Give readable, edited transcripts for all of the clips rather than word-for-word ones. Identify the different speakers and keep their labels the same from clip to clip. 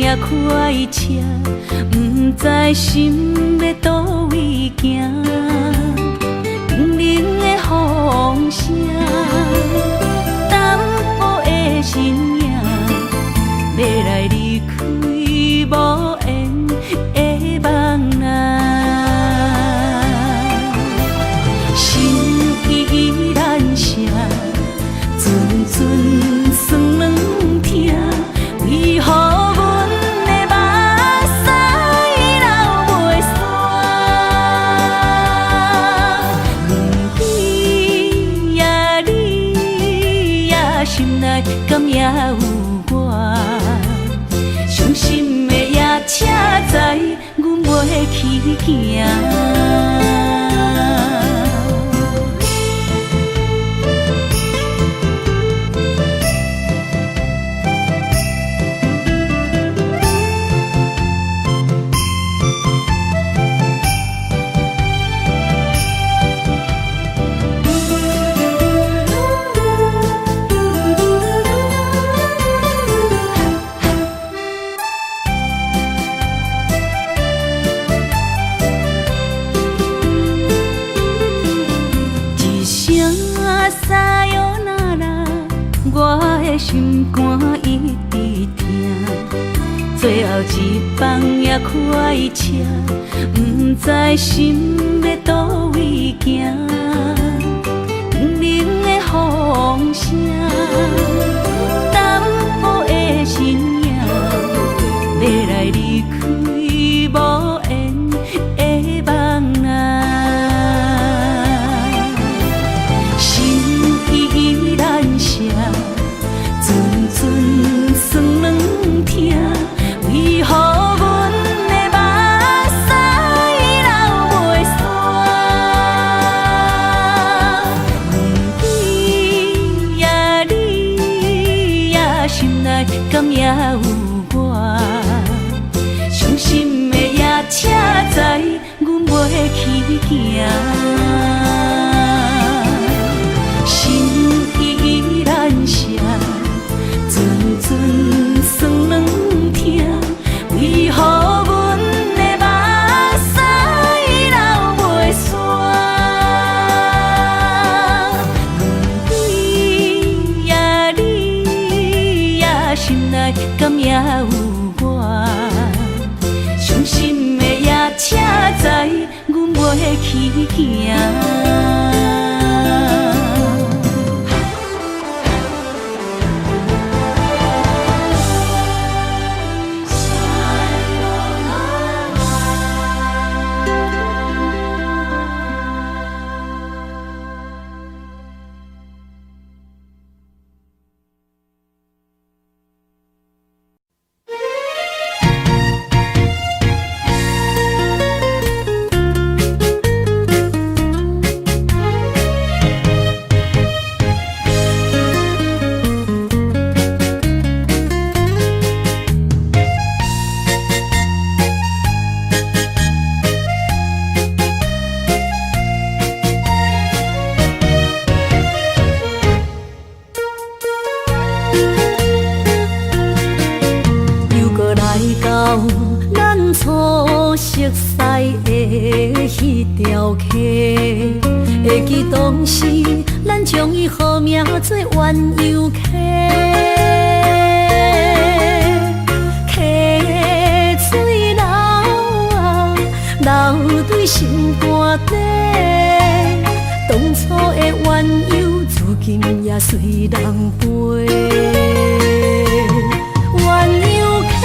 Speaker 1: 也开车，不知心要倒位行。冷冷的风声，淡薄的身影，要来离开无缘的梦啊。心依然舍，阵阵酸软痛，为何阮的目屎流袂煞？不知呀你呀心内敢也有我？伤心的夜车载，阮袂去行。心肝一直疼，最后一放也开车，不知心要倒位行。冷冷的风声，淡薄的身影，要来离开无缘的梦啊。心依然舍。阵阵酸软痛，为何阮的目屎流袂煞？不知呀你呀心内敢也有我？伤心的夜车载，阮袂去行。心依然舍。阵阵酸软痛，为何阮的目屎流袂煞？不知呀你呀心内敢也有我？伤心的夜车载，阮袂去行。会记当时，咱将伊号名做鸳鸯溪，溪水流啊，流对心肝底。当初的鸳鸯，如今也随人飞。鸳鸯溪。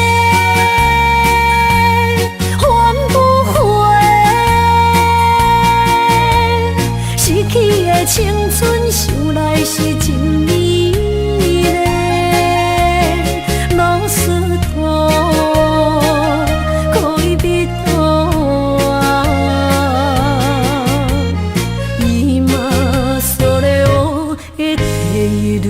Speaker 1: 青春想来是真美丽，老师徒可以别途啊，伊嘛所了的地路。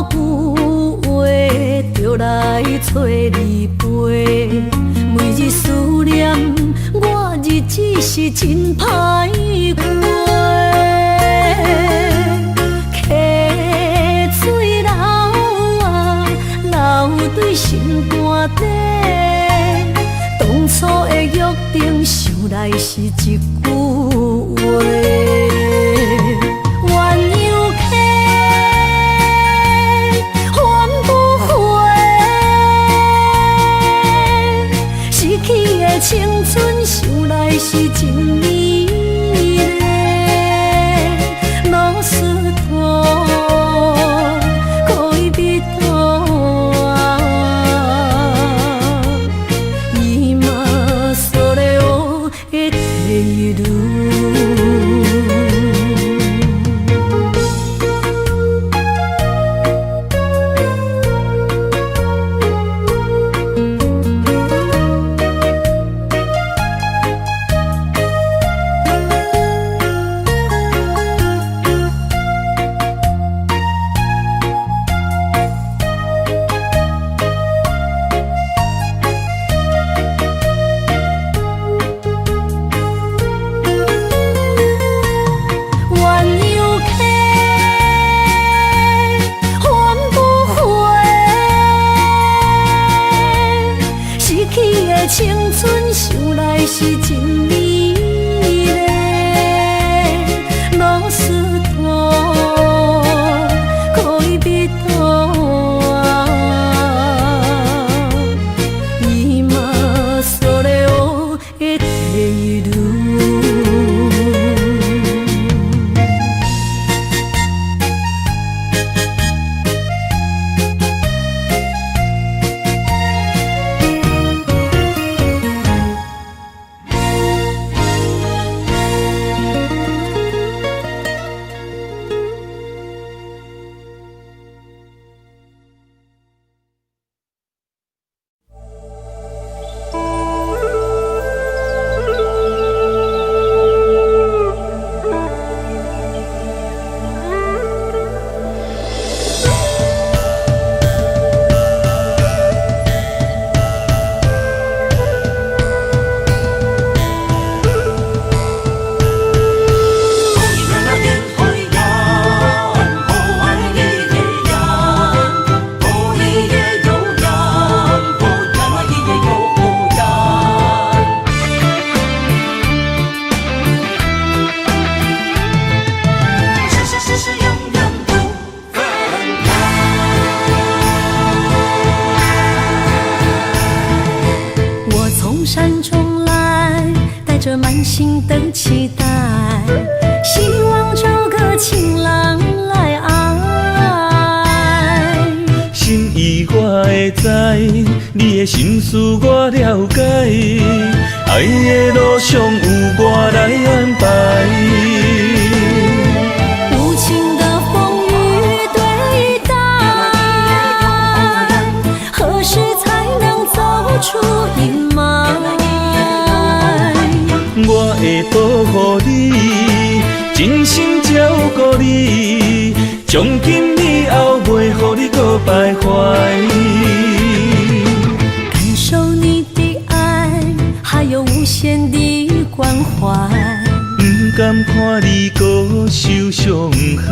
Speaker 1: 句话，就来找你陪。每日思念，我日子是真歹过。溪水流啊，流对心肝底。当初的约定，想来是一句话。青春想来是真美丽，老师徒恋蜜途啊，伊嘛所了的地路。青春想来是真美丽，老师徒恋蜜途啊，伊嘛所了的地路。山中来，带着满心的期待，希望找个情郎来爱。
Speaker 2: 心意我会知，你的心思我了解，爱的路上有我来安排。
Speaker 1: 无情的风雨对待，何时才能走出阴霾？
Speaker 2: 我会保护你，真心照顾你，从今以后袂予你搁徘徊。
Speaker 1: 感受你的爱，还有无限的关怀，
Speaker 2: 不甘看你搁受伤害。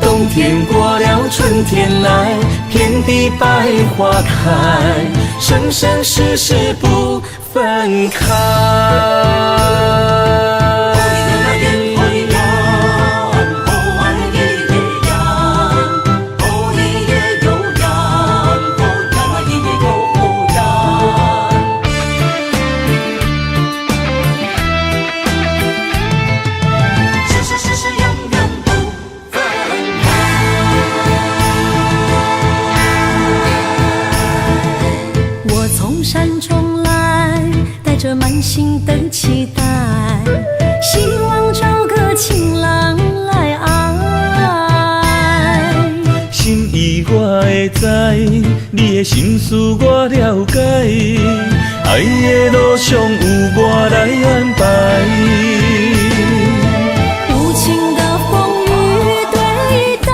Speaker 2: 冬天过了，春天来，遍地百花开，生生世世不分开。
Speaker 1: 山中来，带着满心的期待，希望找个情郎来爱。
Speaker 2: 心意我会知，你的心思我了解，爱的路上有我来安排。
Speaker 1: 无情的风雨对待，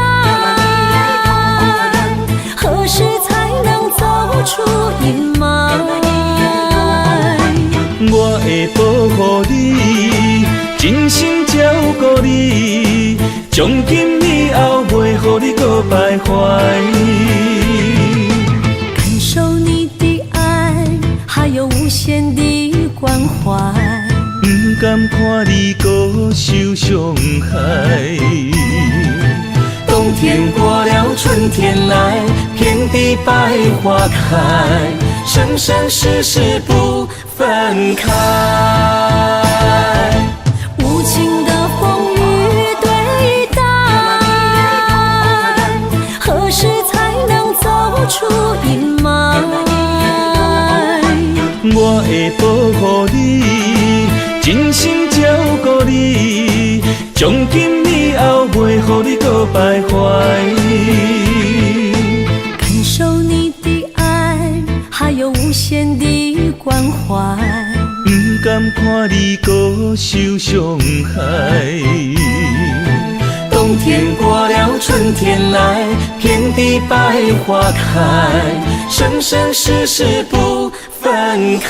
Speaker 2: 真心照顾你，从今以后袂予你搁徘徊。
Speaker 1: 感受你的爱，还有无限的关怀。
Speaker 2: 不甘看你搁受伤害。冬天过了，春天来，遍地百花开，生生世世不分开。
Speaker 1: 无情的风雨对待，何时才能走出阴霾？
Speaker 2: 我会保护你，真心照顾你，从今以后袂予你搁徘徊。
Speaker 1: 感受你的爱，还有无限的关怀。
Speaker 2: 不甘看你搁受伤害。冬天过了，春天来，遍地百花开，生生世世不分开。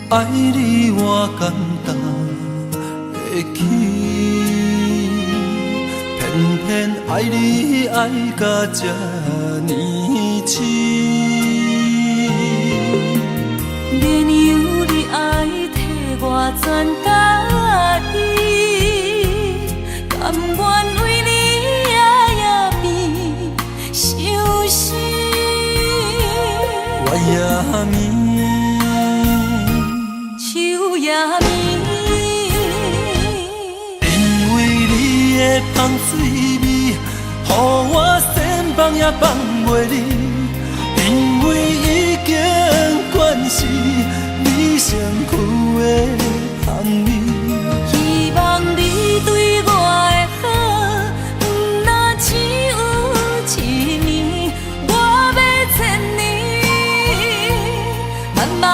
Speaker 2: 爱你我简单会起，偏偏爱你爱到这呢痴。
Speaker 1: 免由你爱替我全家己，甘愿为你夜眠伤心。
Speaker 2: 我也眠。
Speaker 1: 夜眠，
Speaker 2: 因为你的香水味，予我先放也放袂离。因为已经惯是你身躯的香味，
Speaker 1: 希望你对我的好，不那只有一年，我要千年，慢慢。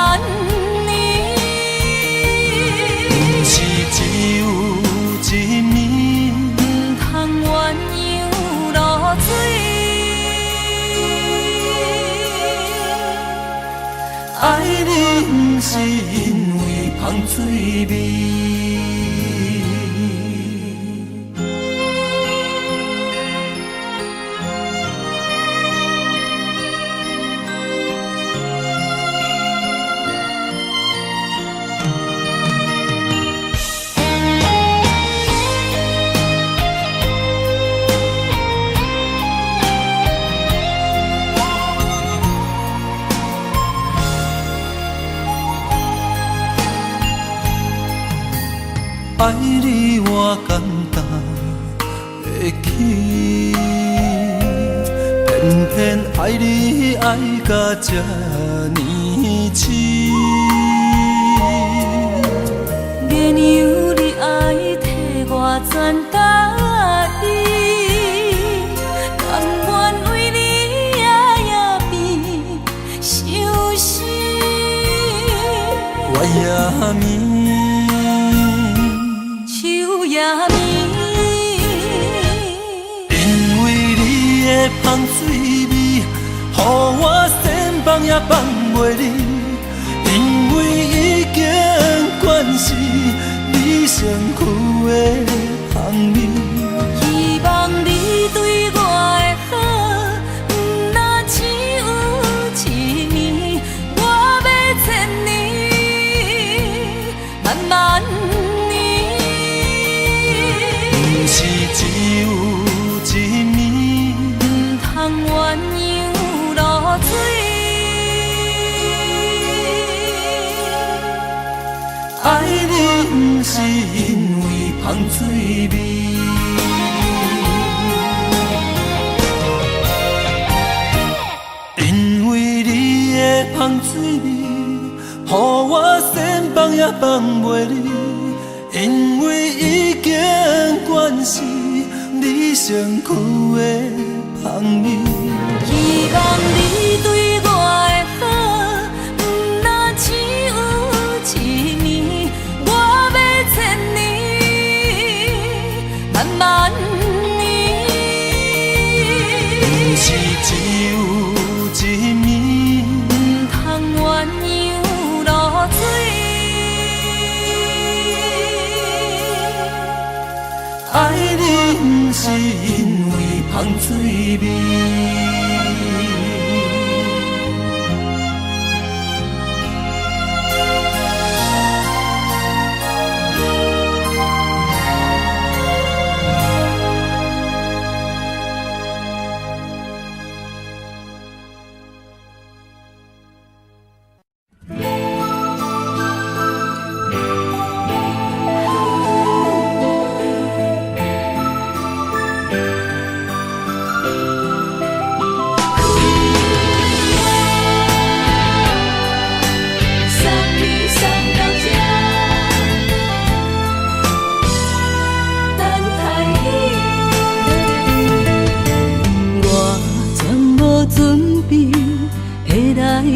Speaker 2: 爱你不是因为香水味。爱你我简单会起，偏偏爱你爱到这呢痴。
Speaker 1: 免由你爱替我全家己，甘愿为你夜眠伤心。
Speaker 2: 我也眠。因为你的香水味，予我先放也放袂离。因为已经惯是你身躯的香味，
Speaker 1: 希望你对我的好，不那只有一年，我要年。
Speaker 2: 不是只有一面，
Speaker 1: 唔通鸳鸯落水。
Speaker 2: 爱你不是因为芳水味，因为你的芳水味，予我先放也放袂离，因为已经惯是你身躯的香味。
Speaker 1: 希望你对我的好，不若只有一面，我要千年，万万年。
Speaker 2: 不是只有一面，
Speaker 1: 唔通鸳鸯落水。
Speaker 2: 爱你不是因为芳水味。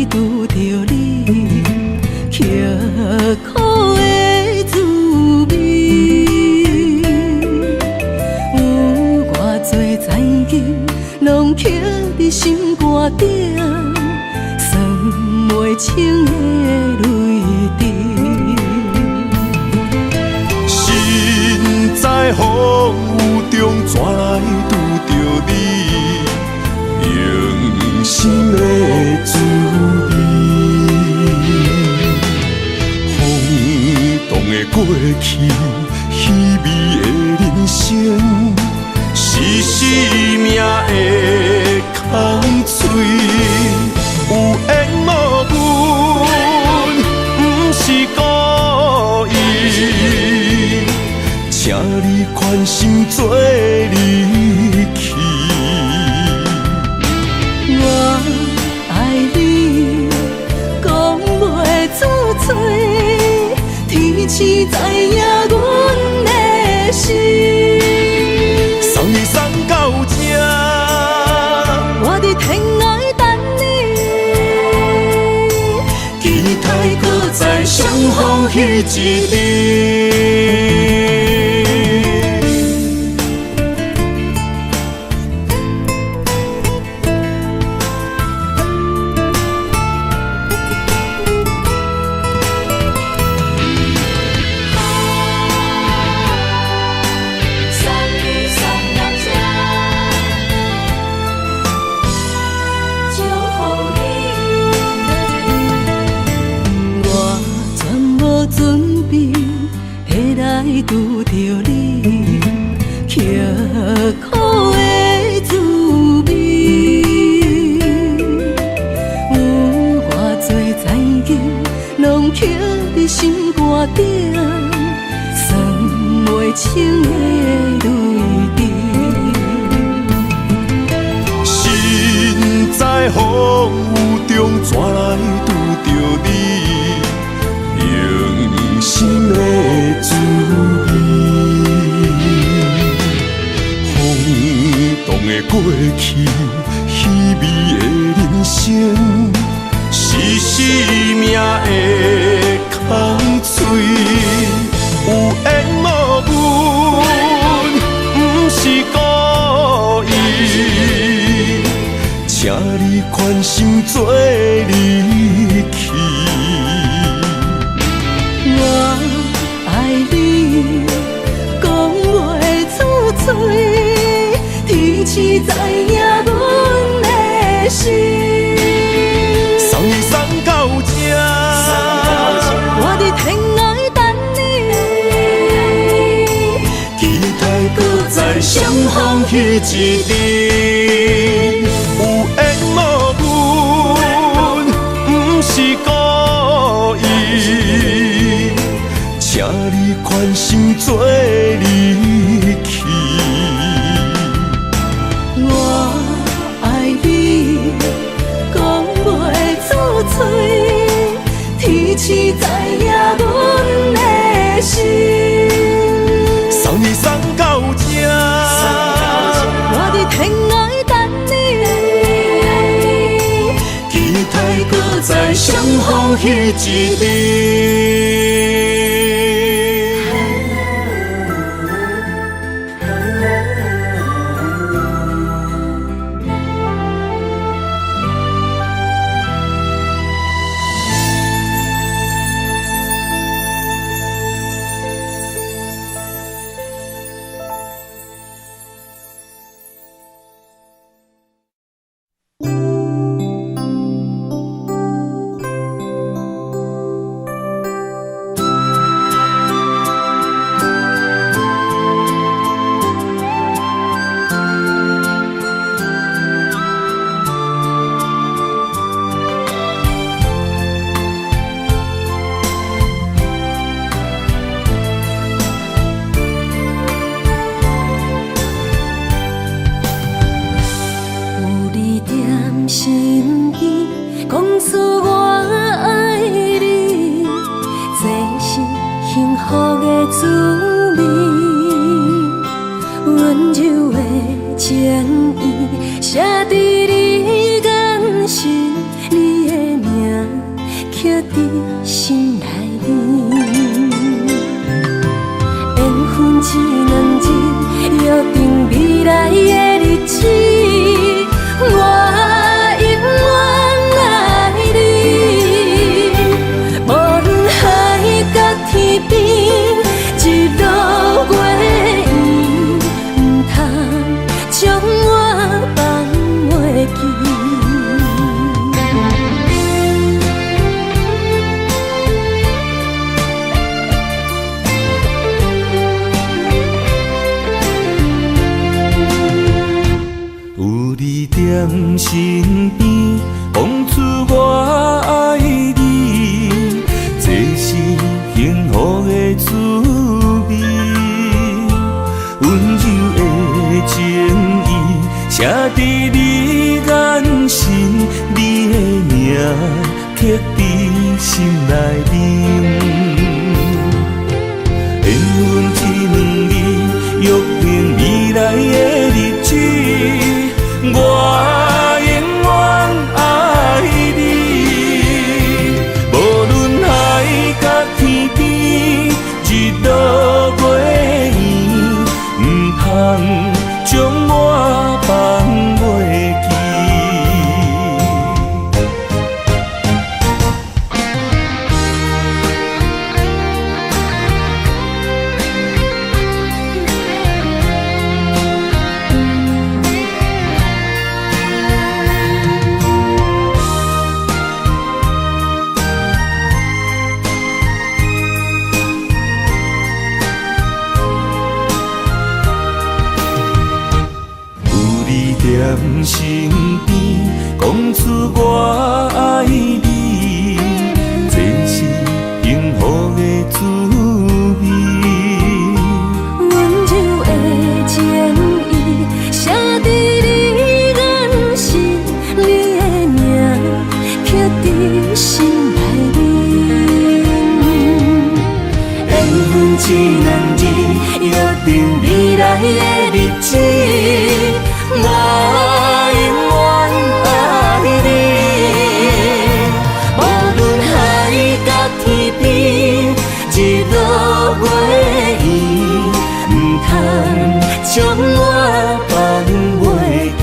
Speaker 1: 拄着你，刻苦的滋味，有偌多知己，拢刻伫心肝顶，算袂清的泪滴。
Speaker 2: 身在风雨中，怎来拄着你？用心的滋味，轰动的过去，稀微的人生，是生命的空嘴，有缘无分，不是故意，请你宽心做离去。
Speaker 1: 我爱你，讲袂出嘴，天赐知影阮的心。
Speaker 2: 送你送到这，
Speaker 1: 我伫天涯等你，
Speaker 2: 期待搁再相逢彼一日。
Speaker 1: 拄着你，刻苦的滋味，有偌多知己，拢刻伫心肝顶，算袂清的泪滴。
Speaker 2: 身在风雨中，怎来拄着你？用心的滋味，轰动的过去，稀微的人生，是生命的空嘴，有缘无分，不是故意，请你宽心做离去。
Speaker 1: 我爱你，讲袂出嘴，天赐知影阮的心。
Speaker 2: 送你送到这，
Speaker 1: 我伫天涯等你，
Speaker 2: 在相逢彼一日，有缘无分，不是故意，请你宽心做离去。
Speaker 1: 我爱你，讲袂出嘴，天赐知影阮的心。
Speaker 2: 送你送到这，
Speaker 1: 我伫天涯等你，
Speaker 2: 期待搁再相逢彼一日。身边讲出我爱你，这是幸福的滋味。温柔的情意写伫你眼神，你的名刻伫心内面。缘分一两字，约定未来的日子。我永远爱你，无论海角天边，日落月圆，唔通将我放袂记。在身边，讲出我爱你，这是幸福的滋味。
Speaker 1: 温柔的情意写伫你眼神，你的名刻伫心内面。缘分一两字，约定未来的日子。我永远爱你，无论海角天边，日落月圆，唔通将我放袂记。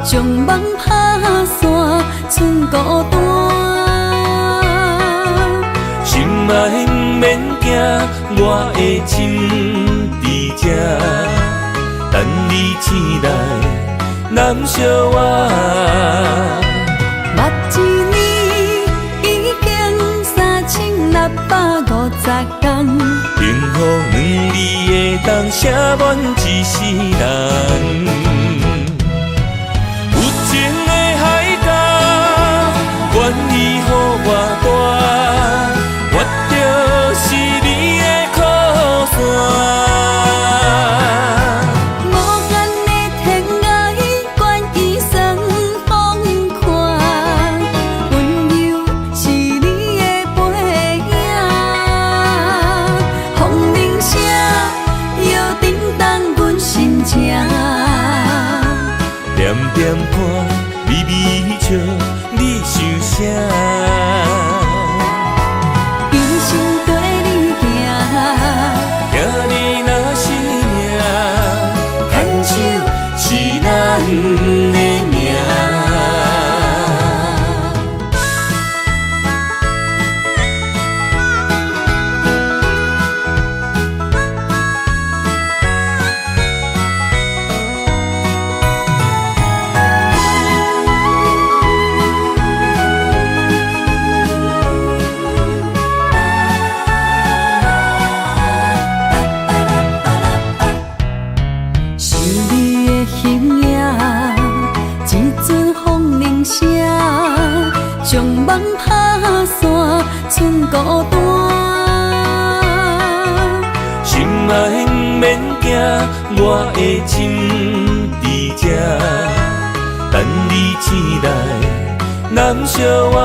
Speaker 1: 将梦打散，剩孤单。
Speaker 2: 心爱不免惊，我的心伫这，等你醒来，难相偎。
Speaker 1: 目一年已经3650天，
Speaker 2: 幸福两字会当写满一世人。有情的海角，愿意予我大，我就是你的靠山。
Speaker 1: 无限的天涯，愿意算风看，温柔是你的背影。风铃声摇叮当阮心情，
Speaker 2: 点点看，微微笑，你想啥？
Speaker 1: 一生跟你行，
Speaker 2: 行你若是命，牵手是咱的命。
Speaker 1: 想你的形影，一阵风铃声，将梦打散，剩孤单。
Speaker 2: 心爱不免惊，我的心伫这，等你醒来，难相偎。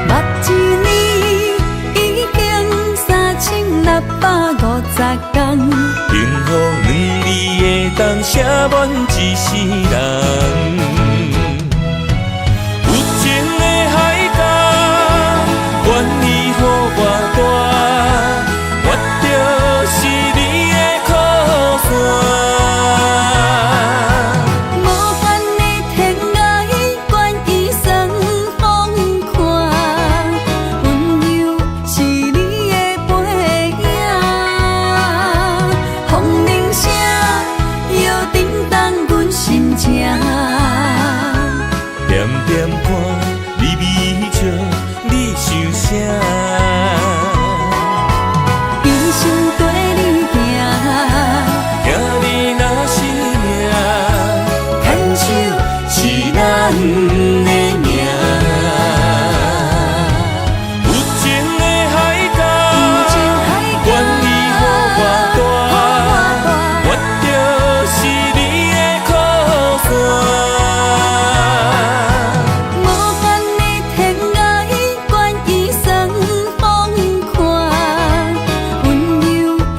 Speaker 1: 目一年已经3650天，
Speaker 2: 幸福两字会当写满一世人。有情的海角，愿意予我大，我就是你的靠山。
Speaker 1: 无限的天涯，愿意算风看，温柔是你的背影。风铃声摇叮当阮心情，
Speaker 2: 点点看，微微笑，你想啥？
Speaker 1: 一生跟你行，
Speaker 2: 行你若是命，牵手是咱的命。有情的海角，愿意予我大，我就是你的靠山。
Speaker 1: 无限的天涯，愿意算风看，温柔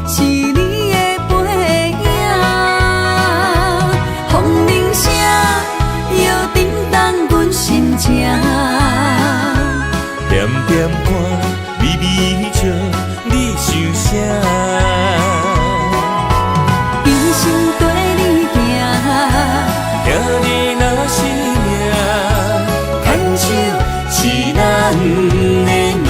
Speaker 1: 是你的背影。风铃声摇叮当阮心情，
Speaker 2: 点点看，微微笑，你想啥？
Speaker 1: 一生跟你行，
Speaker 2: 行你若是命，牵手是咱的命。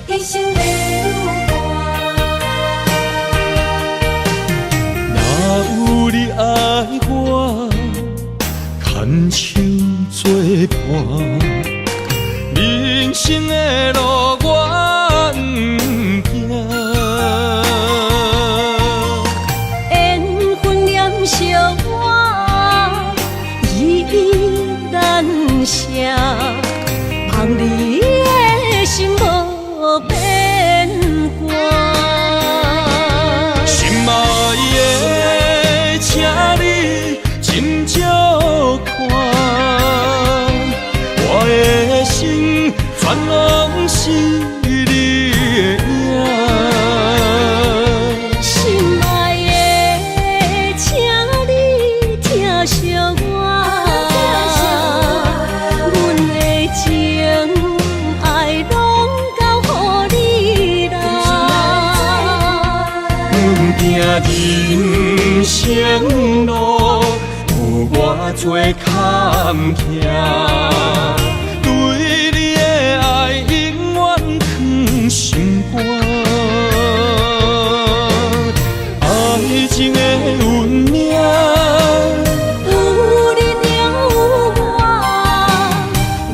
Speaker 1: 一生的路
Speaker 2: 若有你爱我，牵手作伴，人生的路我不惊。
Speaker 1: 缘分念相我，依依难舍，望你的心无变卦。
Speaker 2: 心爱的，请你斟酌看，我的心全拢是你的影。
Speaker 1: 心爱的，请你疼惜我，阮的情爱拢交予你啦。
Speaker 2: 阮行人生路有偌多坎坷，对你的爱永远藏心肝。爱情的运命，
Speaker 1: 有你了有我，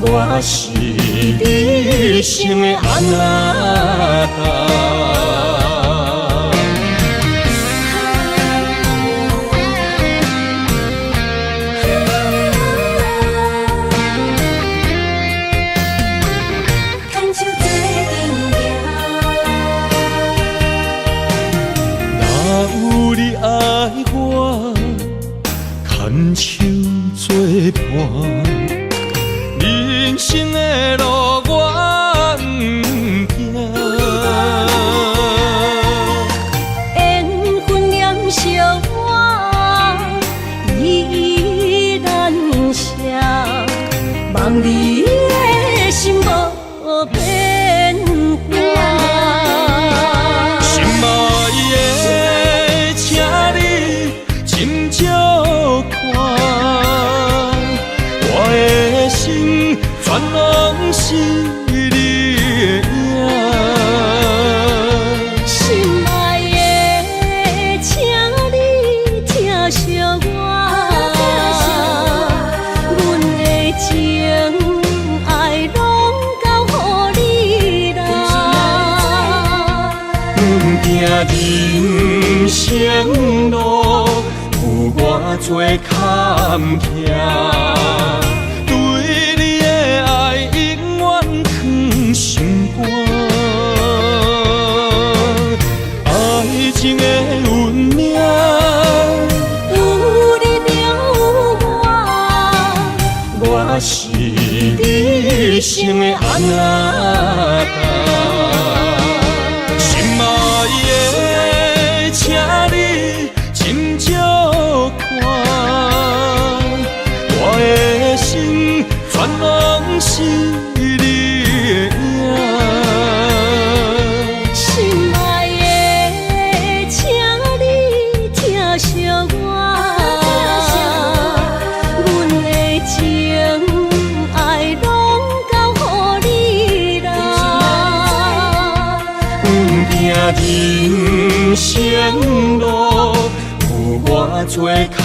Speaker 2: 我是你生的安那达。有你爱我，牵手作伴，人生的路我不惊。
Speaker 1: 缘分染烧我，依依难舍，望你的心无变卦。
Speaker 2: 心爱的，请你斟酌看，我的心全拢是你的影。
Speaker 1: 心爱的，请你疼惜我，阮的情爱拢交予你啦。
Speaker 2: 阮行人生路有偌多坎坷，对你的爱永远藏心肝。爱情的运命，
Speaker 1: 有你了有我，
Speaker 2: 我是你生的安那达。心爱的，请你斟酌看，我的心全拢是你的影。
Speaker 1: 心爱的，请你疼惜我，阮的情爱拢交予你啦。
Speaker 2: 人生路有偌多坎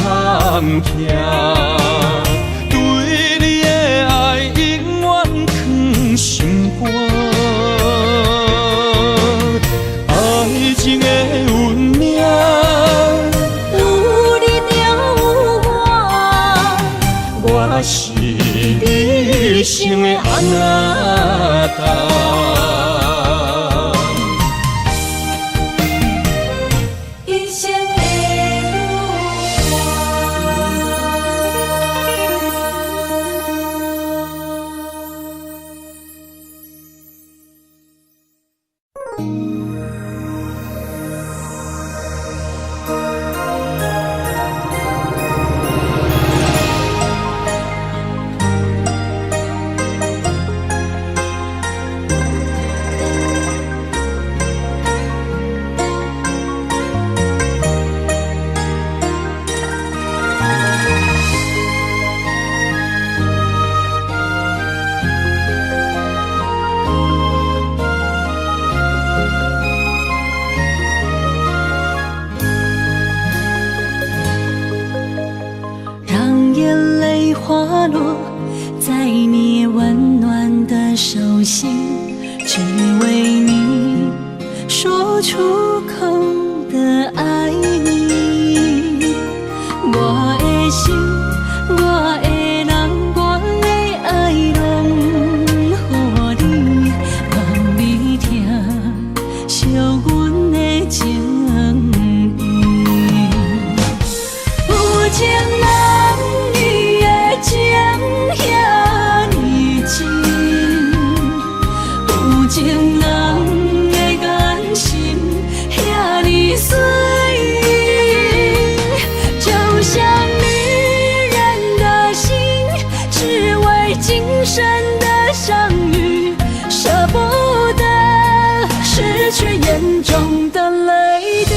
Speaker 2: 坷，对你的爱永远藏心肝。爱情的运命，
Speaker 1: 有你了有我，
Speaker 2: 我是你生的安那达。
Speaker 1: 一生的生的相遇，舍不得失去眼中的泪滴。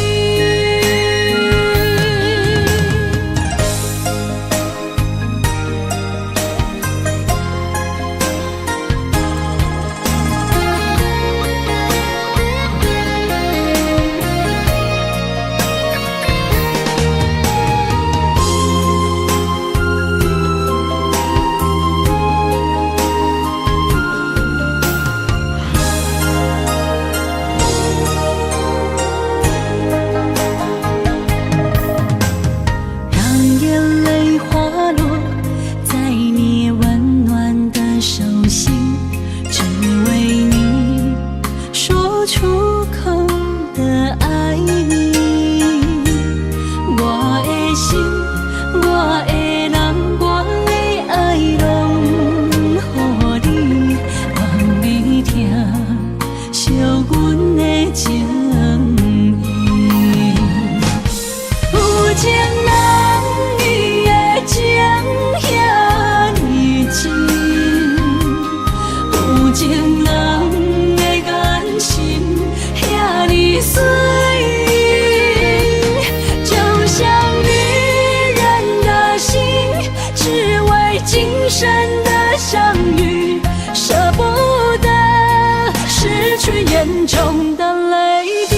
Speaker 1: 眼中的泪滴，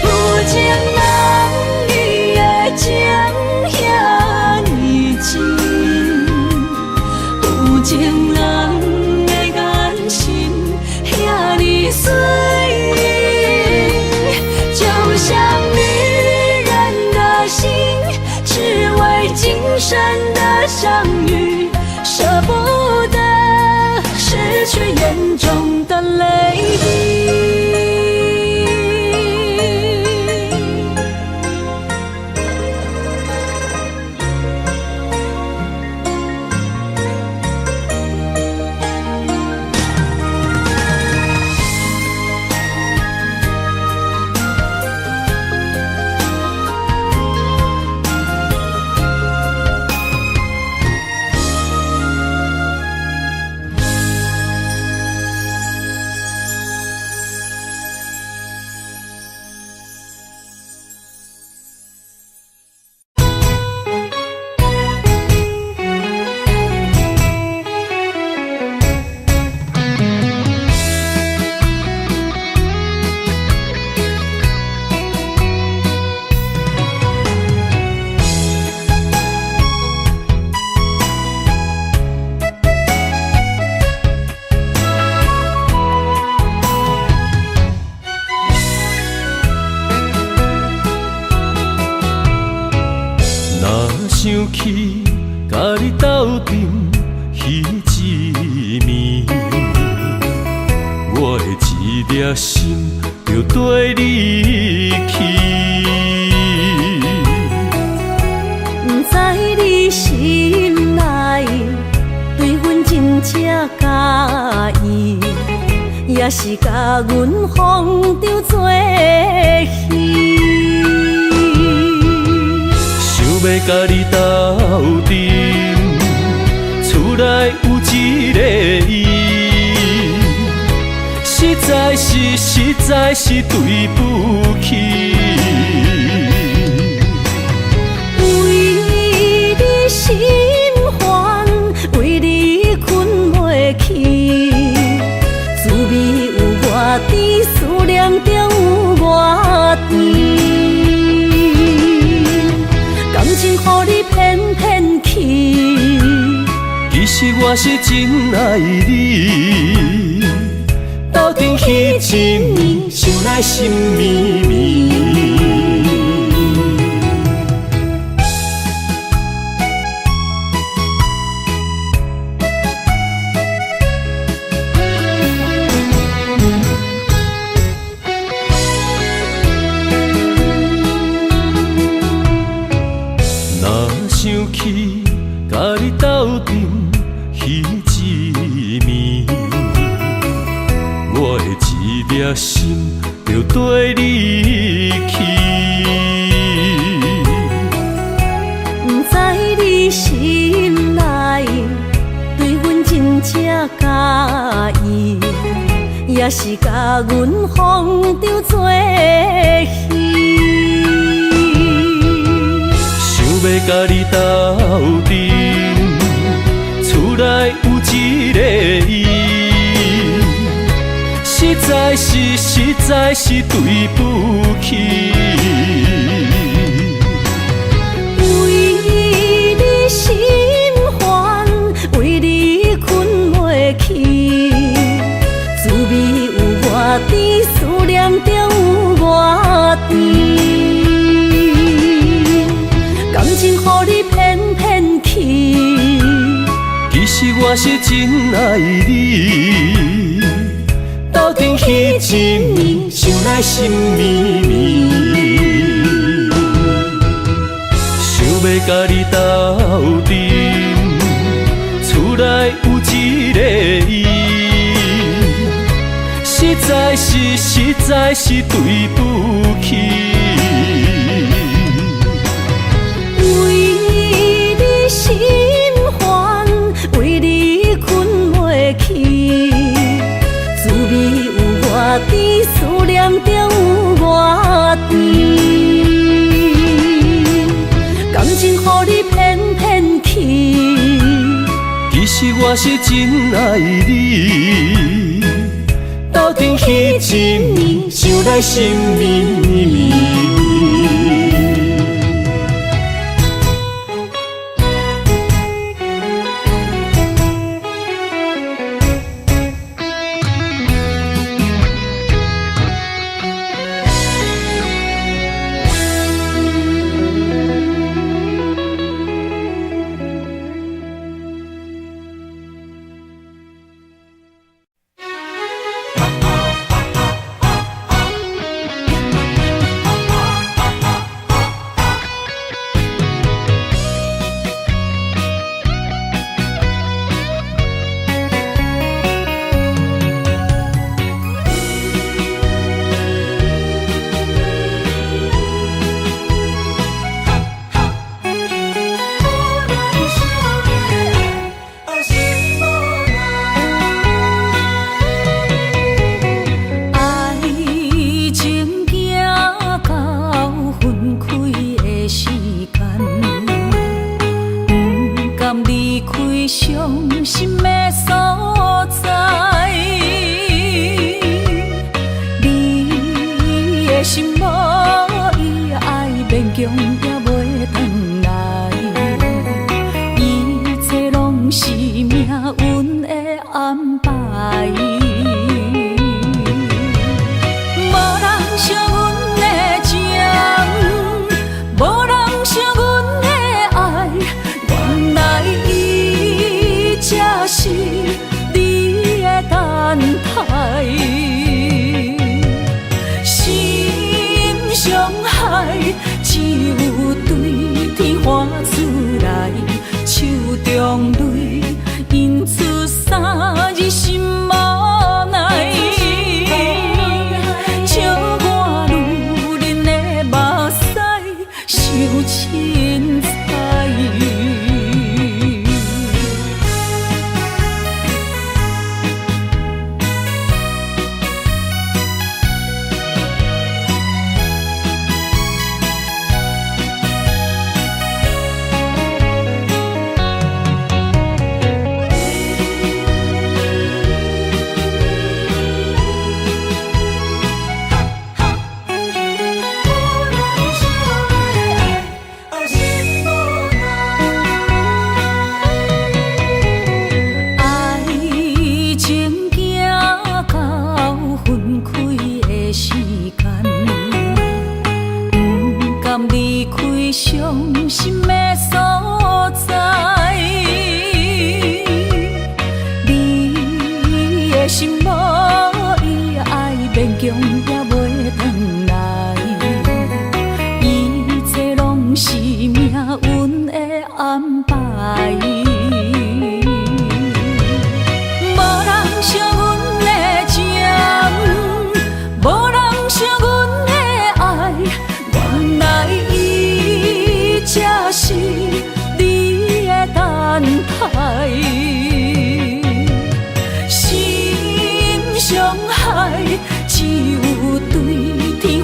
Speaker 1: 有情人你的情遐尼真，有情人的眼神遐尼水，就像女人的心，只为今生的相遇，舍不得失去眼中的泪滴。
Speaker 2: 想起甲你斗阵彼一暝，我的一粒心就跟你去。
Speaker 1: 不知你心内对阮真正介意，也是甲阮放着做戏。
Speaker 2: 要甲你斗阵，厝内有一个伊，实在是对不起。
Speaker 1: 为你心烦，为你困袂去，滋味有外甜，思念就有外甜。感情予你骗骗去，
Speaker 2: 其实我是真爱你。斗阵彼一暝，想来心绵绵。想起甲你斗阵彼一暝，我的一粒心就跟你去。
Speaker 1: 不知你心内才介意，也是甲阮风潮做戏。
Speaker 2: 想要甲你斗阵，厝内有一个伊，实在是对不起。
Speaker 1: 为你心烦，为你困袂去，滋味有外甜，思念就有外甜。感情予你骗骗去，
Speaker 2: 其实我是真爱你。斗阵彼一暝，想来心绵绵。想要甲你斗阵，厝内有一个伊，实在是对不起。
Speaker 1: 为你心烦，为你困袂去，滋味有外甜，思念就有外甜。感情予你骗骗去，
Speaker 2: 其实我是真爱你。斗阵彼一暝，想来心绵绵。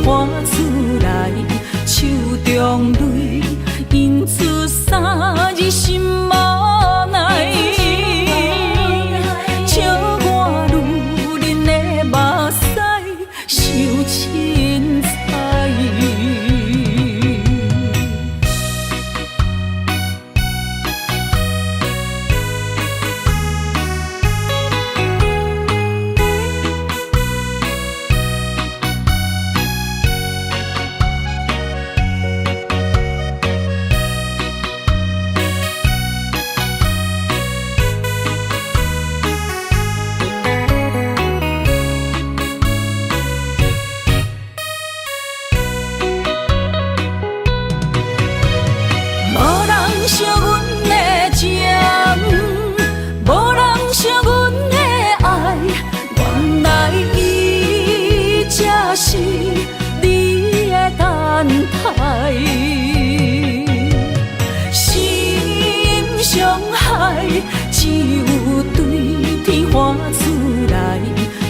Speaker 1: 花出来，手中泪印出三字心无奈。笑我女人的目屎受凊彩。是你的等待，心伤害只有对天花出来，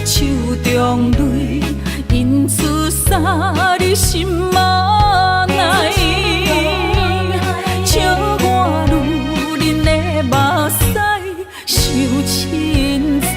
Speaker 1: 手中泪印出三字心无奈。笑我女人的目屎受凊彩。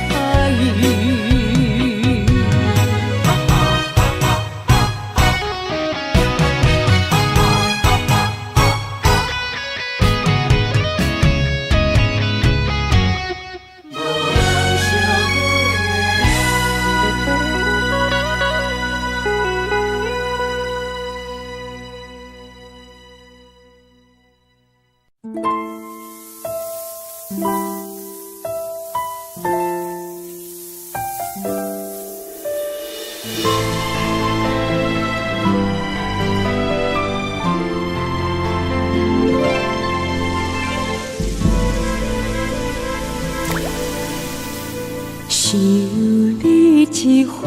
Speaker 1: 想你一回，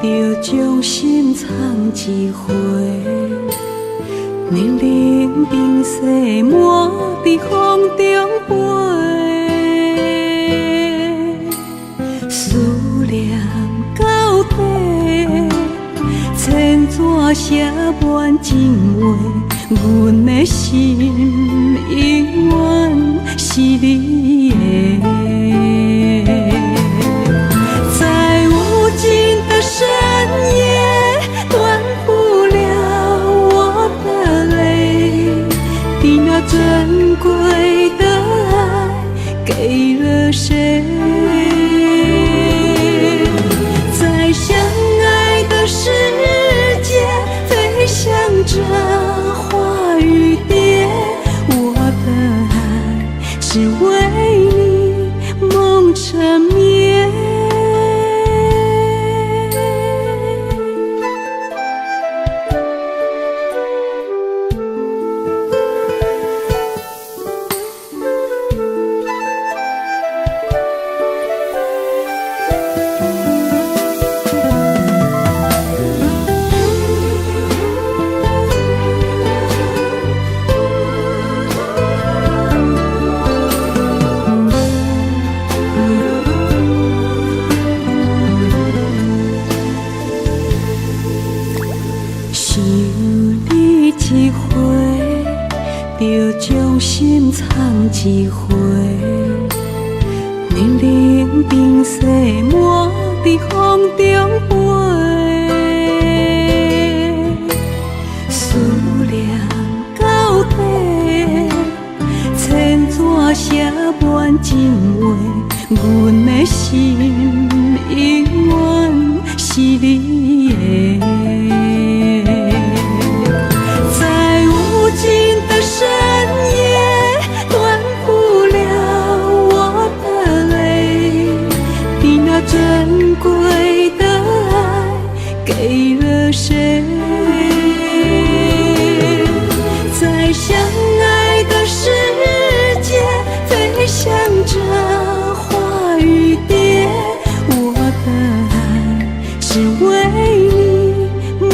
Speaker 1: 就将心藏一回。冷冷冰雪满在风中飞，思念到底，千纸写满情话。阮的心永远是你的。在无尽的深夜，断不了我的泪。你那珍贵的爱给了谁？在相爱的世界，飞翔着花与蝶。我的爱是为你梦缠绵。想你一回，就将心藏一回。冷冷冰雪满在风中飞，思念到底，千纸写满情话。阮的心永远是你的。在无尽的深夜，断不了我的泪。你那珍贵的爱给了谁？在相爱的世界，飞翔着花与蝶。我的爱是为你梦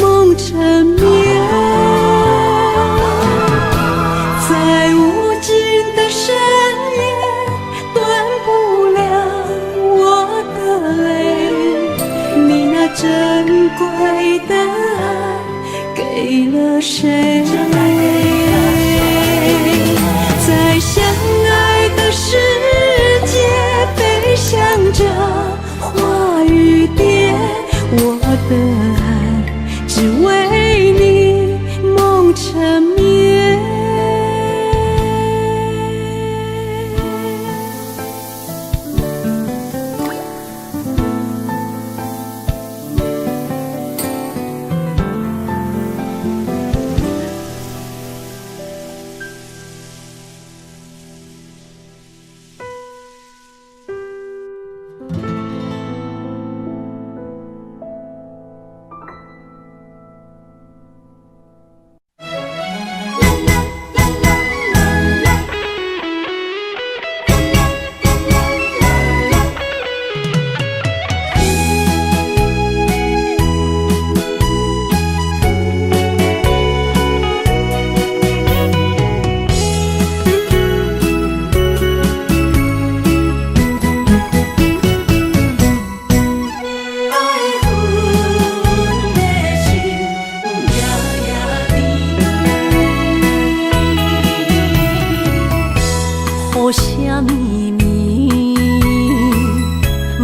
Speaker 1: 雨声绵绵，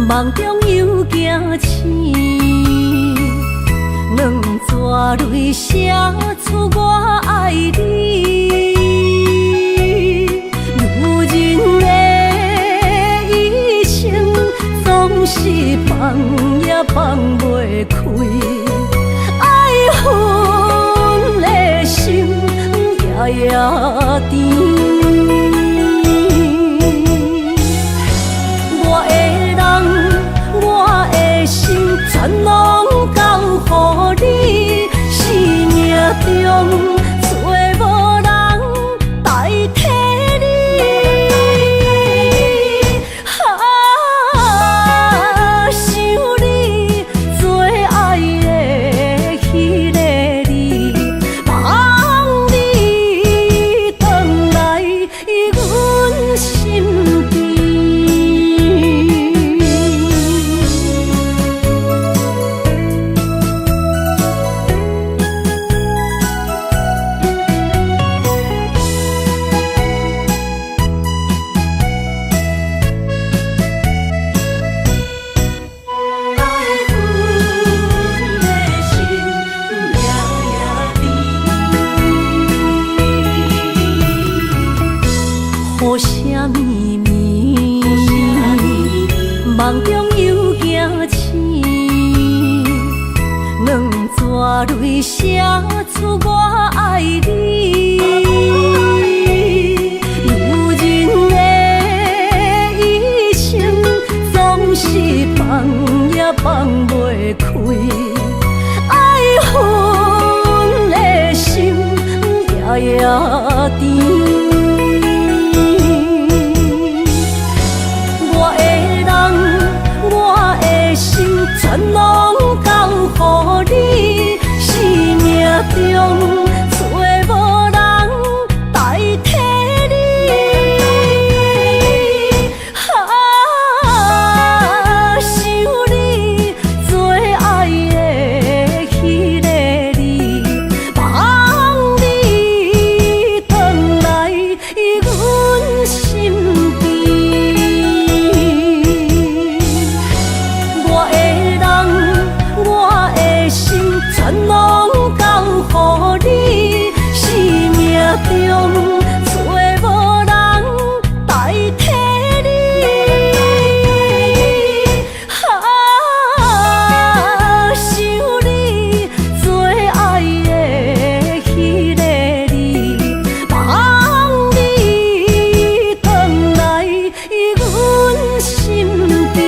Speaker 1: 梦中又惊醒，两纸泪写出我爱你。如今的一生，总是放也放袂开，爱恨的心夜夜甜。全拢交予你，生命中找无人代替你。想你做爱的迄个你，望你回来阮心边。雨声绵绵，梦中又惊醒，两纸泪写出我爱你。如今的一生，总是放也放袂开，爱恨的心夜夜甜。全拢交予你，生命中找无人代替你。想你做爱的迄个你，望你回来阮心边。全拢交予你，生命中找无人代替你。想你做爱的迄个你，望你回来阮心边。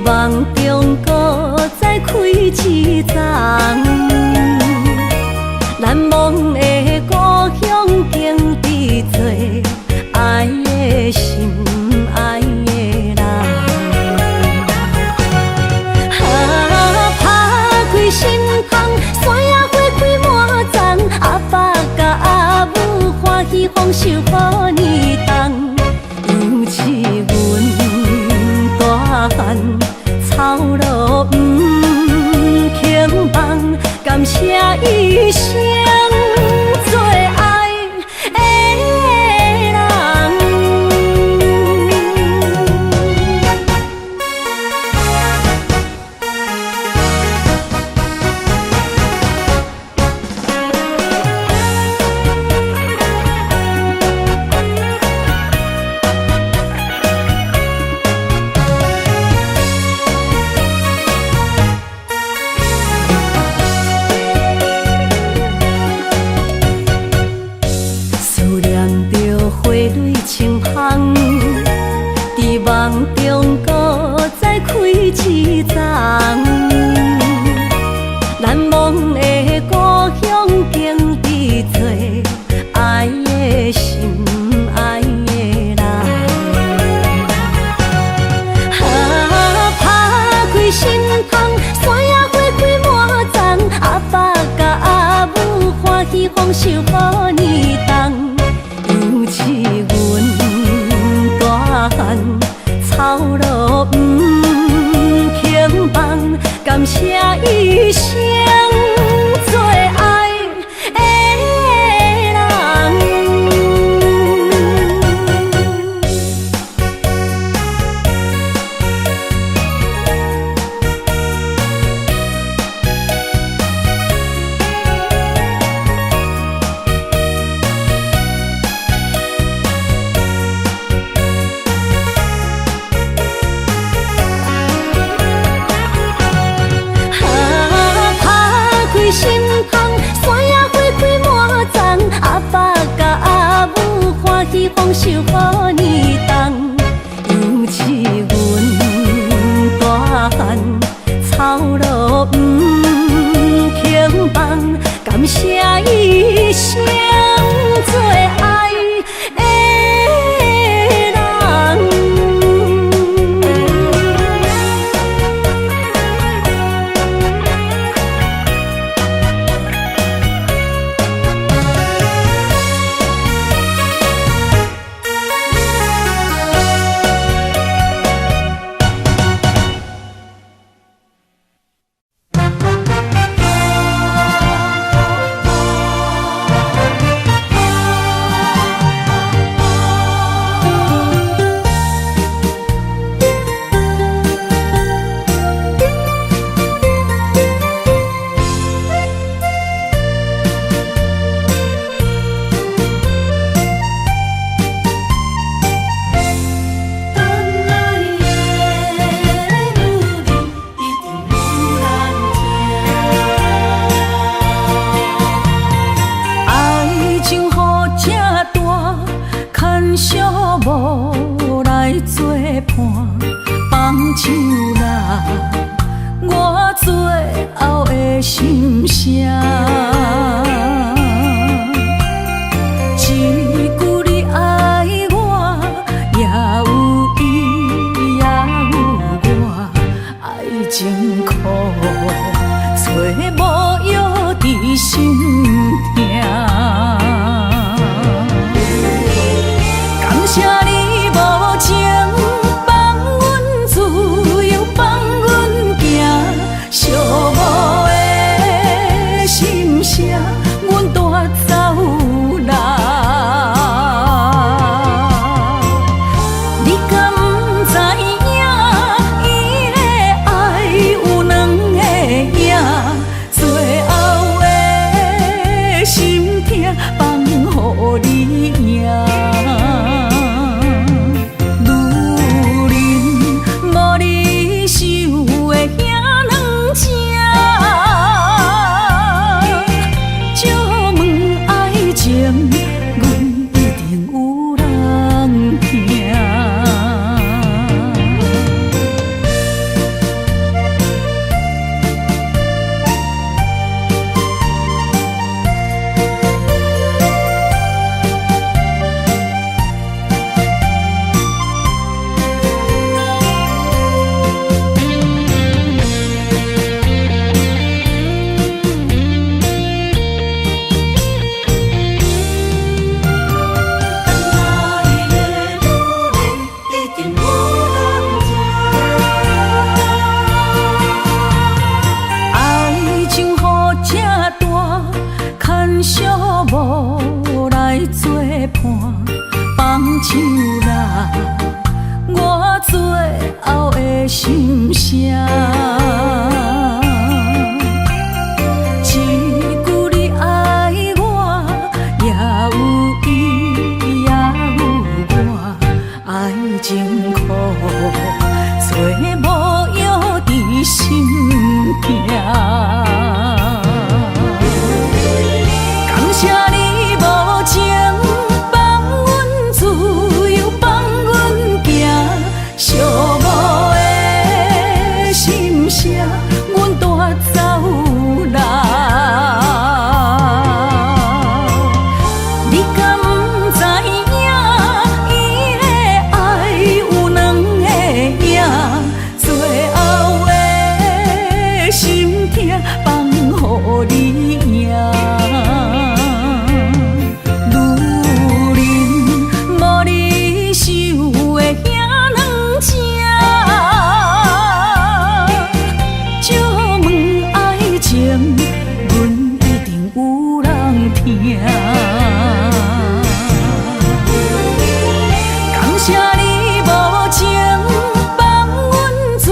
Speaker 1: 梦中搁再开一丛，难忘的故乡经历做爱的心，爱的人。打开心窗，山野花开满丛，阿爸甲阿母欢喜丰收好年冬，尤是阮大汉。草路不轻放，感谢一生做爱的人。一丛。难忘的故乡，经历做爱的心，爱的人。打开心窗，山野花开满丛，阿爸甲阿母欢喜丰收好年冬，尤其阮大汉操劳不轻放，感谢一生做爱的人。心窗，山野花开满丛，阿爸甲阿母欢喜丰收好年冬，尤其阮大汉操劳不轻放，感谢一生做爱的人。无来作伴，放手啦，我最后的心声。一句你爱我，也有伊，也有我，爱情苦，找无药伫心痛。感谢你无情放阮自由，放阮行，寂寞的心声，阮带走啦。你敢不知影，伊的爱有两个影，最后的心痛放予你赢。无来作伴，放手啦，我最后的心声。一句你爱我，也有伊，也有我，爱情苦，找无药伫心痛。声，阮带走人。你敢不知影？伊的爱有两个影，最后的心痛放予你赢。感谢你无情，放阮自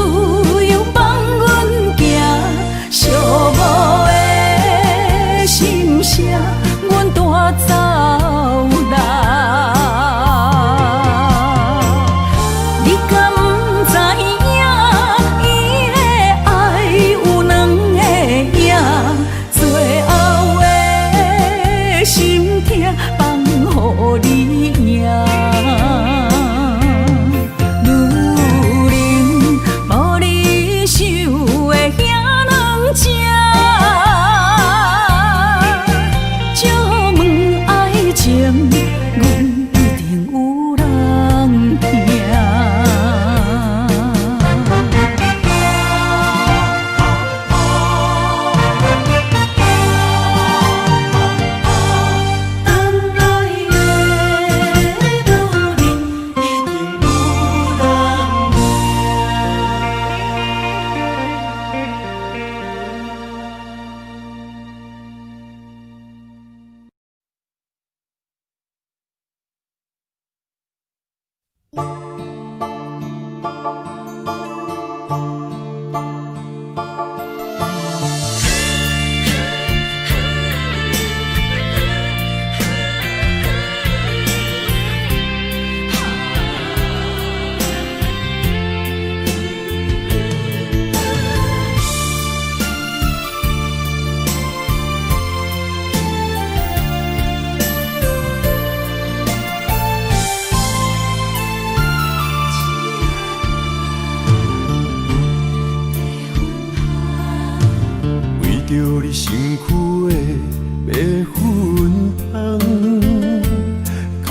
Speaker 1: 由，放阮行，寂寞的心声，阮带走人。你敢不知影？伊的爱有两个影，最后的心痛放予你赢。
Speaker 2: 着你身躯的白粉红，脚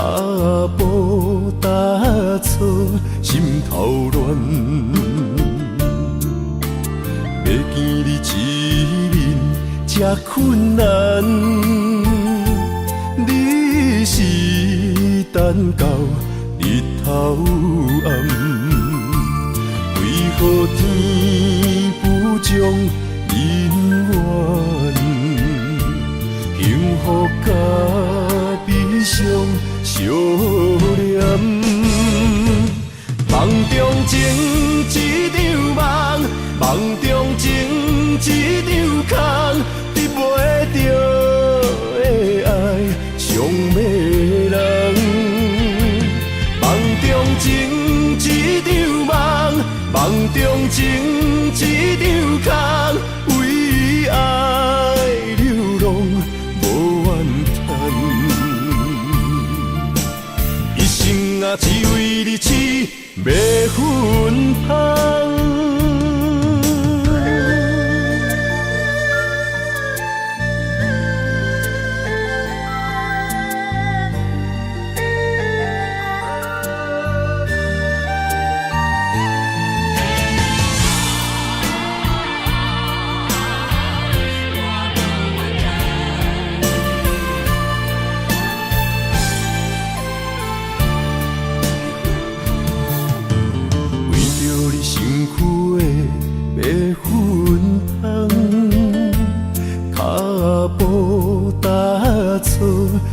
Speaker 2: 步踏错，心头乱。要见你一面这困难，你是等到日头暗，为何天不将？因缘，幸福甲悲伤相连，梦中情一场梦，梦中情一场空，得袂着的爱上迷人。梦中情一场梦，梦中情一场空。为爱流浪无怨叹，一生啊只为你痴白粉红。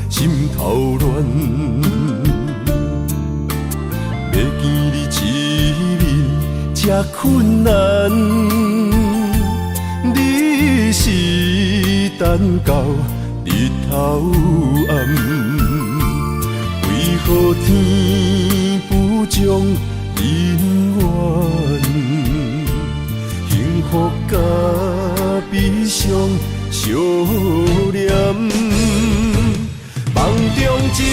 Speaker 2: 心头乱，要见你一面这困难，你是等到日头暗，为何天不将因缘，幸福甲悲伤相连？梦中情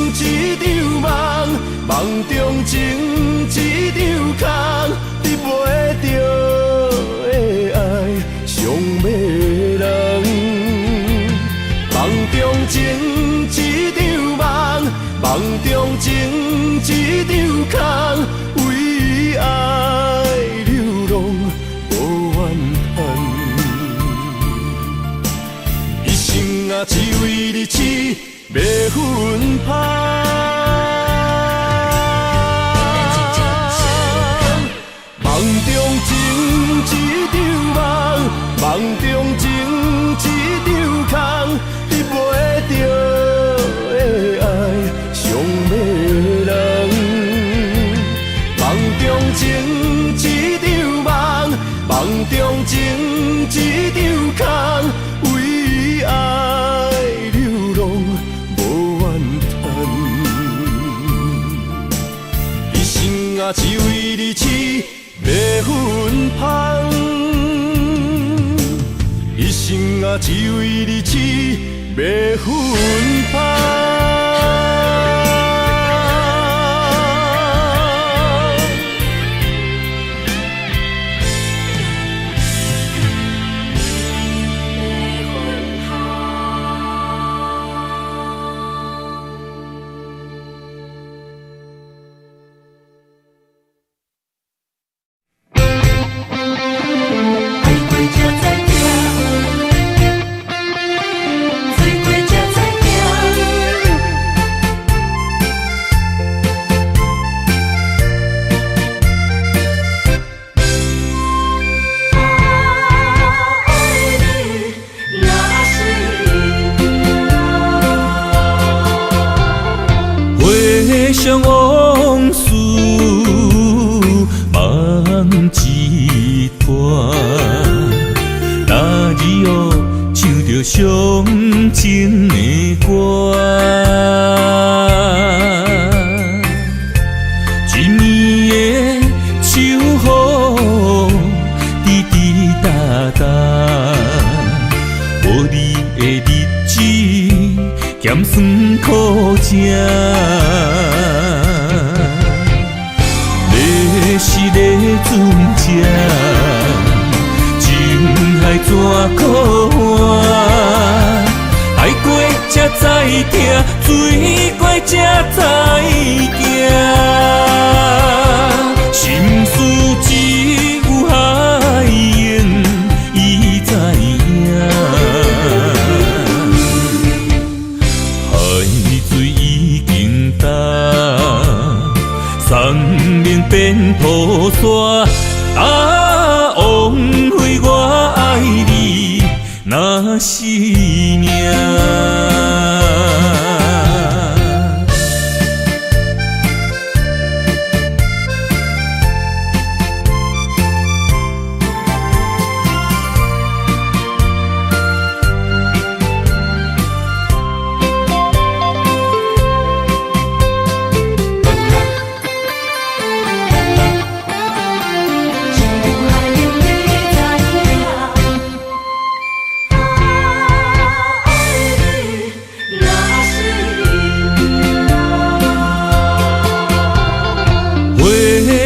Speaker 2: 一场梦，梦中情一场空，得袂着叹。一生啊，只为你痴迷魂芳。梦中情一场梦，梦中情一场空，你陪着的爱上迷人。梦中情一场梦，梦中情一场空，为爱流浪无怨叹。一生啊，只为你痴迷魂芳。一生啊，只为你痴迷魂芳。想往事梦一段，那日哦唱着伤情的歌，一暝的秋雨滴滴答答，无你的日子咸酸苦涩。是咧船只，情海怎可换？爱过才知疼，水过才知行。心事只有海涌，伊知影。海水已经干。生命变雨伞，啊，枉费我爱你那是命。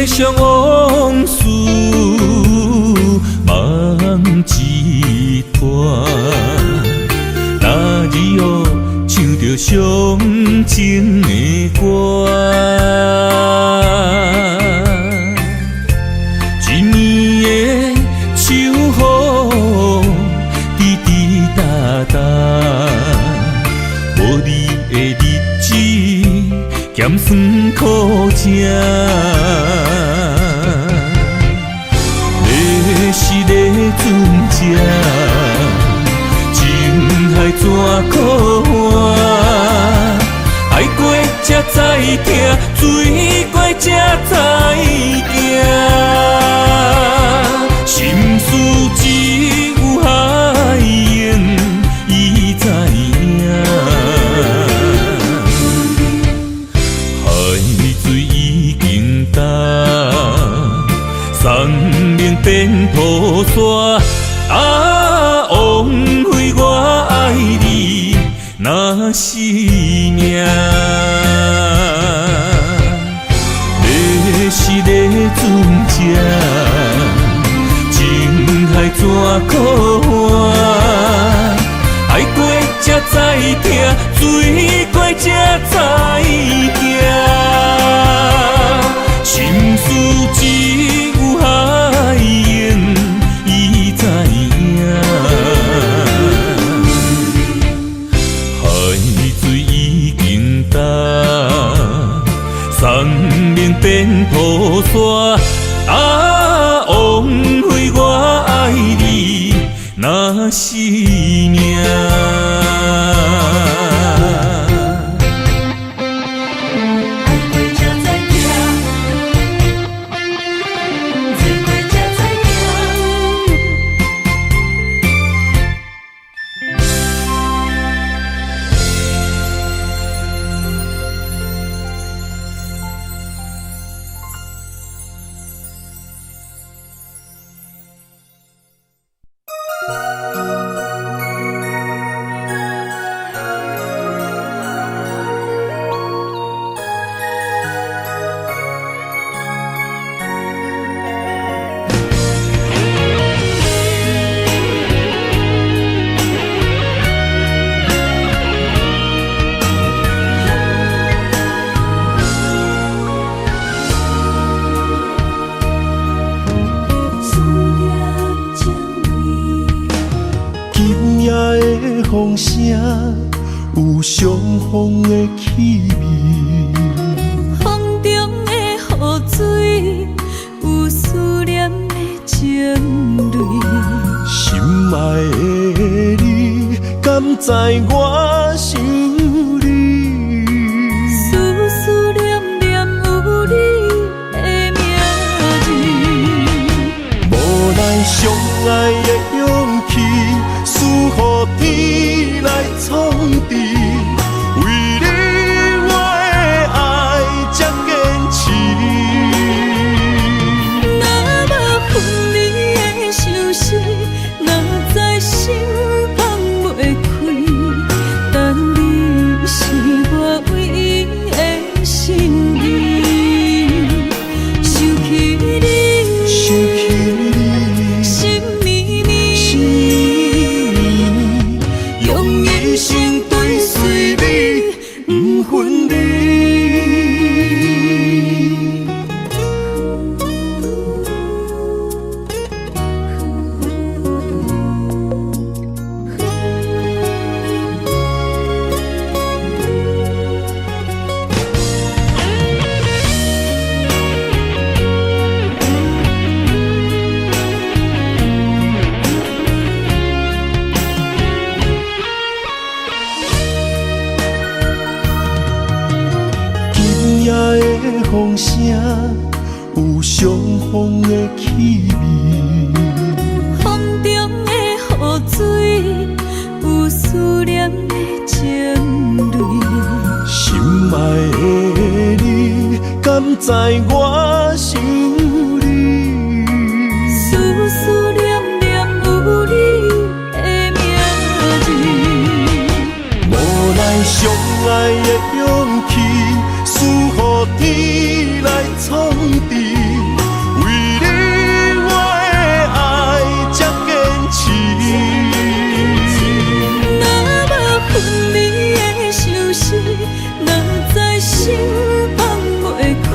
Speaker 2: 想往事梦一段，那日哦唱着伤情的歌，一暝的秋雨滴滴答答，无你的日子咸酸苦涩。是咧船只，情海怎可换？爱过才知疼，水过才知行。心事只有海涌，伊知影。海水已经干。生命变雨伞，啊，枉费我爱你那是命。要是咧船只，情海怎可换？爱过才知疼，水过才知行。心事只有海涌，伊嘛是命。风声有相逢的气味，
Speaker 1: 风中的雨水有思念的情泪。
Speaker 2: 心爱的你，敢知我想你？
Speaker 1: 思念念有你的名字，
Speaker 2: 无奈相爱的勇气，输予天来创治。为你我的爱才坚持。
Speaker 1: 若无分离的相思，哪知心放袂开。但你是我唯一的心意，想起你，心绵绵，用一生追随你，不分离。风声有相逢的气味，风中的雨水有思念的情泪。
Speaker 2: 心爱的你，敢知我想你？
Speaker 1: 思念念有你的名字，
Speaker 2: 无奈相爱的勇气，输予天来创治。为你我的爱才坚持。
Speaker 1: 若无分离的相思，哪知心放袂开。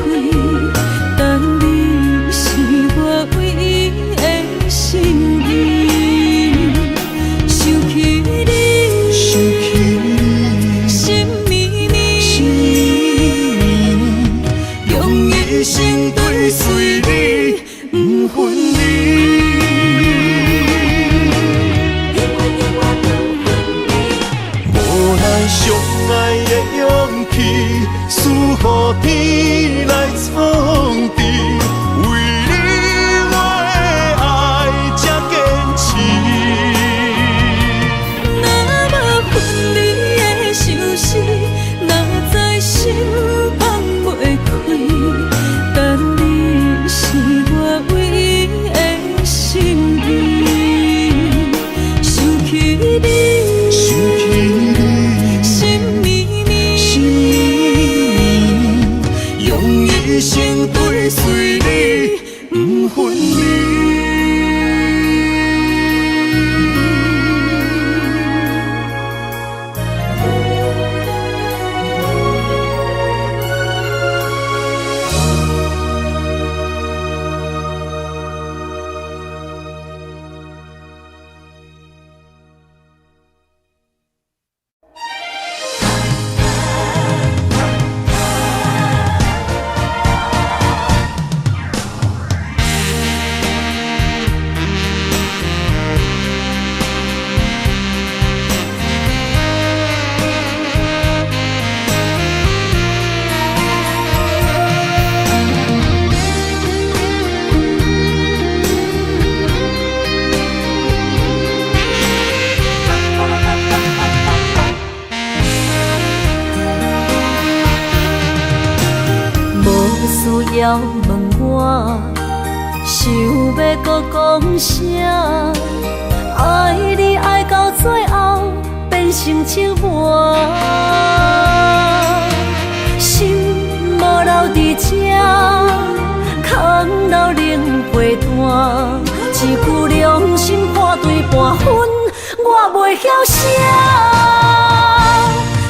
Speaker 1: 遥问我，想要搁讲啥？爱你爱到最后变成寂寞，心无留伫这，空留冷陪伴。一句良心破对半分，我袂晓写。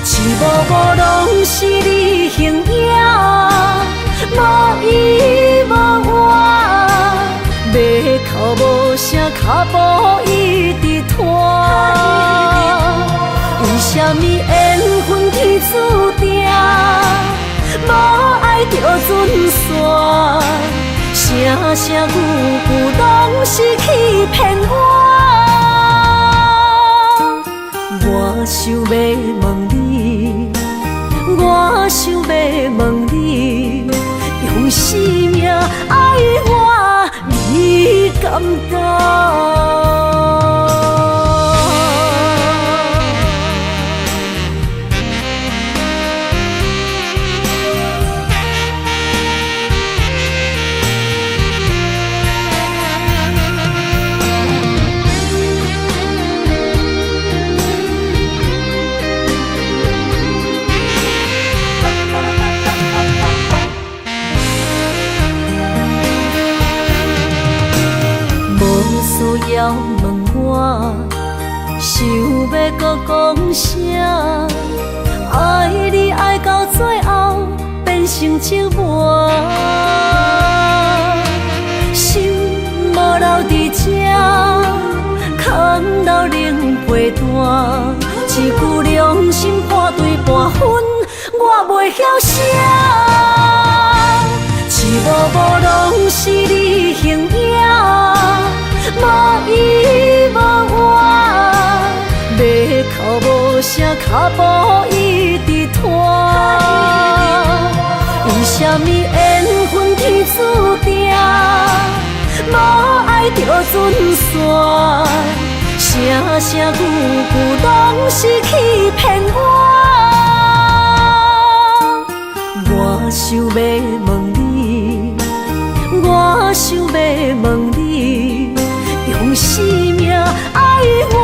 Speaker 1: 一幕幕拢是你形影，无依无我，要哭无声，脚步一直拖。为什么缘分天注定，无爱就准线？声声句句拢是欺骗我。我想要问你，我想要问你，用生命爱我，你敢敢？要问我，想要搁讲啥？爱你爱到最后变成寂寞，心无留伫这，空留冷陪伴。一句良心破对半分，我袂晓写。一幕幕拢是你形影，无依无我，要哭无声，脚步一直拖。为什么缘分天注定，无爱就准线？声声句句拢是欺骗我。我想要问你，我想要问你，用生命爱我，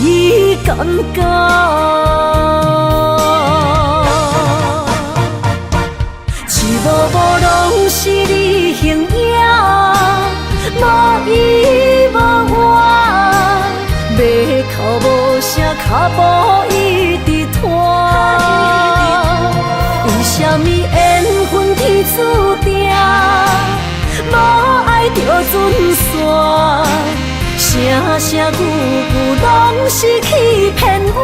Speaker 1: 你敢敢？一幕幕拢是你形影，无依无我，要哭无声，脚步一直拖。为什么缘分天注定，无爱就准线？声声句句拢是欺骗我。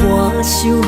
Speaker 1: 我想要问